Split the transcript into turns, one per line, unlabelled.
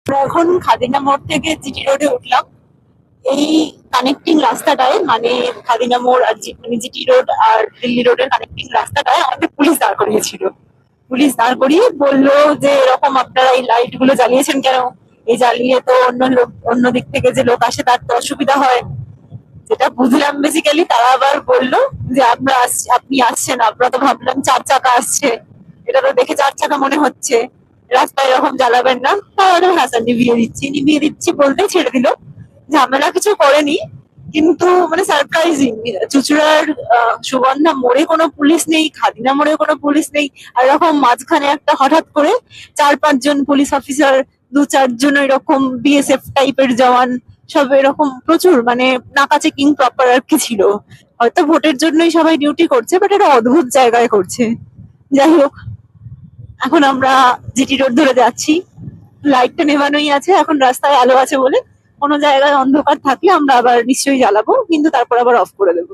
আমরা এখন খাদিনা মোড় থেকে জিটি রোডে উঠলাম। এই কানেক্টিং রাস্তাটায় মানে খাদিনা মোড় আর মানে জিটি রোড আর দিল্লি রোডের কানেক্টিং রাস্তাটায় আমাদের পুলিশ দাঁড় করিয়েছিল। পুলিশ দাঁড় করিয়ে বললো যে এরকম আপনারা এই লাইট গুলো জ্বালিয়েছেন কেন? এই জ্বালিয়ে তো অন্য লোক, অন্য দিক থেকে যে লোক আসে তার তো অসুবিধা হয়। যেটা বুঝলাম বেসিক্যালি, তারা আবার বললো যে আপনি আসছেন, আমরা তো ভাবলাম 4 চাকা আসছে, এটা তো দেখে 4 চাকা মনে হচ্ছে, রাস্তায় এরকম জ্বালাবেন না। তাহলে হ্যাঁ স্যার, নিভিয়ে দিচ্ছি বলতে ছেড়ে দিল। ঝামেলা কিছু করেনি, কিন্তু মানে সারপ্রাইজিং। চুচুড়ার সুগন্ধা মোড়ে কোনো পুলিশ নেই, খাদিনা মোড়ে কোনো পুলিশ নেই, আর এরকম মাঝখানে একটা হঠাৎ করে 4-5 জন পুলিশ অফিসার, 2-4 জন এরকম বিএসএফ টাইপের জওয়ান, সব এরকম প্রচুর, মানে নাকা চেকিং প্রপার আর কি ছিল। হয়তো ভোটের জন্যই সবাই ডিউটি করছে, বাট এটা অদ্ভুত জায়গায় করছে। যাই হোক, এখন আমরা জিটি রোড ধরে যাচ্ছি। লাইটটা নেভানোই আছে, এখন রাস্তায় আলো আছে বলে। কোনো জায়গায় অন্ধকার থাকলে আমরা আবার নিশ্চয়ই জ্বালাবো, কিন্তু তারপর আবার অফ করে দেবো।